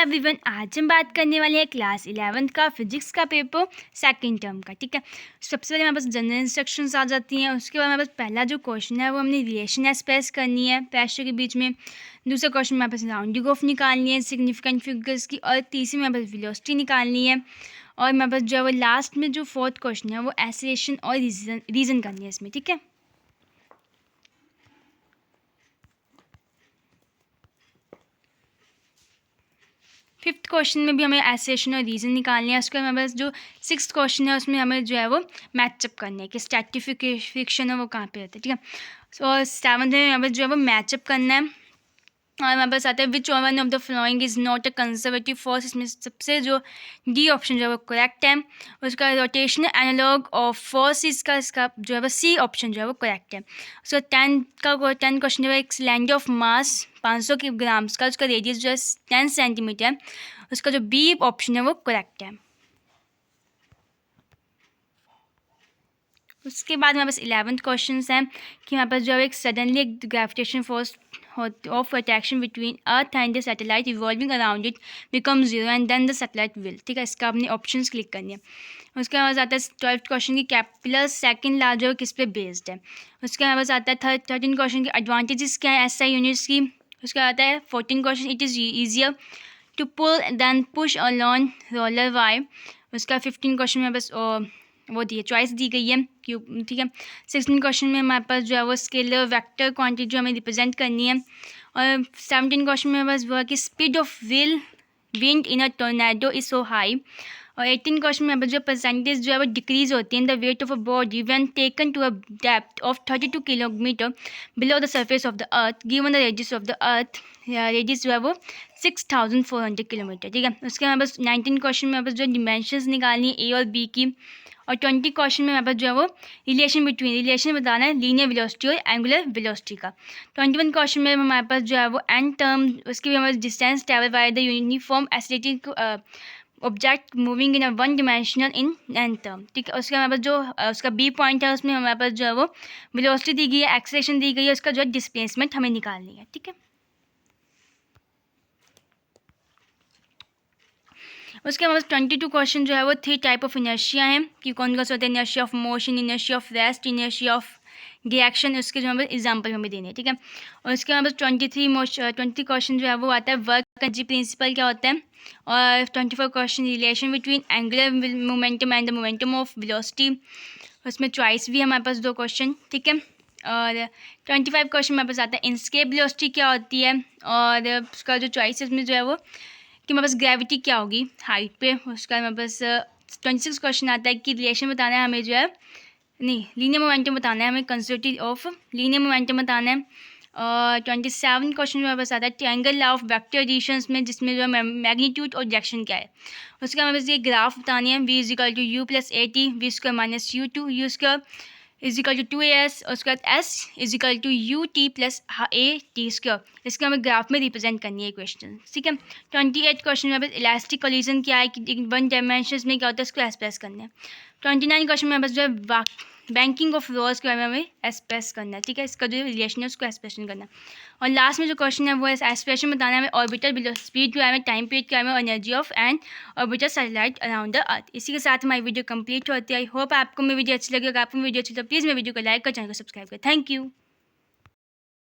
Everyone, आज हम बात करने वाले हैं क्लास 11th का फिजिक्स का पेपर सेकंड टर्म का। ठीक है, सबसे पहले हमारे पास जनरल इंस्ट्रक्शंस आ जाती हैं। उसके बाद हमारे पास पहला जो क्वेश्चन है वो हमने रिलेशन एक्सप्रेस करनी है प्रेशर के बीच में। दूसरा क्वेश्चन में हमारे पास राउंडिंग ऑफ निकालनी है सिग्निफिकेंट फिगर्स की, और तीसरी में हमारे पास वेलोसिटी निकालनी है। और हमारे पास जो है वो लास्ट में जो फोर्थ क्वेश्चन है वो एसेलेरेशन और रीजन करनी है इसमें। ठीक है, फिफ्थ क्वेश्चन में भी हमें एसेलेरेशन और रीज़न निकालने हैं। उसके बाद हमारे पास जो सिक्स्थ क्वेश्चन है उसमें हमें जो है वो मैचअप करना है कि स्टैटिक फ्रिक्शन है वो कहाँ पे रहता है। ठीक है, और सेवन्थ में हमें जो है वो मैचअप करना है। और हमारे पास आता है which one of the following is not a conservative force. इसमें सबसे जो डी ऑप्शन जो है वो करेक्ट है। उसका रोटेशनल एनालॉग ऑफ फोर्स इसका जो है वो सी ऑप्शन जो है वो करेक्ट है। उसका 10 क्वेश्चन जो है एक सिलेंडर ऑफ मास 500 ग्राम्स का, उसका रेडियस जो है 10 सेंटीमीटर है। उसका जो बी ऑप्शन है वो करेक्ट है। उसके बाद हमारे पास 11th क्वेश्चन है कि हमारे पास जो है एक सडनली एक gravitation force of attraction between earth and the satellite revolving around it become zero and then the satellite will. ठीक है, इसका अपने ऑप्शंस क्लिक करनी है। उसके बाद आता है 12th क्वेश्चन की कैपिलर सेकंड लार्जर किस पे बेस्ड है। उसके बाद आता है 13 क्वेश्चन की एडवांटेजेस क्या है एसआई यूनिट्स की। उसके बाद आता है 14 question it is easier to pull than push a lawn roller why. उसका 15 क्वेश्चन में बस वो दी है, चॉइस दी गई है क्यों। ठीक है, 16 क्वेश्चन में हमारे पास जो है वो स्केलर वेक्टर क्वांटिटी जो हमें रिप्रेजेंट करनी है। और 17 क्वेश्चन में बस वो है कि speed of wind in a tornado is so high. और 18 क्वेश्चन में जो परसेंटेज जो है वो डिक्रीज होती है in the weight of a body when taken to a depth of 32 kilometre below the surface of the earth given the radius of the earth. Radius जो है वो 6400 किलोमीटर। ठीक है, उसके बाद बस 19 क्वेश्चन में बस जो डिमेंशंस निकालनी है ए और बी की। और 20 क्वेश्चन में हमारे पास जो है वो रिलेशन बताना है लीनियर वेलोसिटी और एंगुलर वेलोसिटी का। 21 क्वेश्चन में हमारे पास जो है वो एन टर्म, उसके भी हमारे distance travel by the uniform accelerating object moving in a one dimensional in an term. ठीक है, उसके हमारे पास जो उसका बी पॉइंट है उसमें हमारे पास जो है वो वेलोसिटी दी गई है, एक्सेलरेशन दी गई है, उसका जो है डिस्प्लेसमेंट हमें निकालनी है। ठीक है, उसके बाद 22 क्वेश्चन जो है वो 3 टाइप ऑफ इनर्शिया हैं कि कौन कौन से होते हैं, inertia of motion, inertia of rest, inertia of reaction. उसके जो हमें एग्जाम्पल हमें देने हैं। ठीक है, और उसके बाद 23 क्वेश्चन जो है वो आता है वर्क एनर्जी प्रिंसिपल क्या होता है। और 24 question relation between angular momentum and the momentum of velocity. उसमें चॉइस भी है हमारे पास 2 क्वेश्चन। ठीक है, और 25 क्वेश्चन हमारे पास आता है इनस्केप वेलोसिटी क्या होती है। और उसका जो चॉइस है उसमें जो है वो कि हमारे पास ग्रेविटी क्या होगी हाइट पे। उसका हमारे पास 26 क्वेश्चन आता है कि रिलेशन बताना है हमें जो है लीनियर मोमेंटम बताना है हमें, कंजर्वेटिव ऑफ लीनियर मोमेंटम बताना है। और 27 क्वेश्चन में हमारे पास आता है triangle law of vector additions में, जिसमें जो है मैग्नीट्यूड और डायरेक्शन क्या है। उसका हमारे पास ये ग्राफ बतानी है v is equal to u plus a t, v square minus u two, u square is equal to 2as, और उसके बाद s is equal to u t plus a t square. इसका हमें ग्राफ में रिप्रेजेंट करनी है क्वेश्चन। ठीक है, 28 क्वेश्चन में इलास्टिक कोलिजन क्या है कि 1 डायमेंशन में क्या होता है उसको एक्सप्रेस करना है। 29 क्वेश्चन में बस जो है बैंकिंग ऑफ रोज के बारे में हमें एक्सप्रेस करना है। ठीक है, इसका जो रिलेशन है उसको एक्सप्रेशन करना है। और लास्ट में जो क्वेश्चन है वो एक्सप्रेशन बताना है हमें ऑर्बिटल स्पीड के बारे में, टाइम पीरियड के बारे में, energy of and orbital satellite around the earth. इसी के साथ हमारी वीडियो कंप्लीट होती है। आई होप आपको मेरी वीडियो अच्छी लगी। अगर आपको वीडियो अच्छी तो प्लीज़ मेरी वीडियो को लाइक कर, चैनल को सब्सक्राइब करें। Thank you.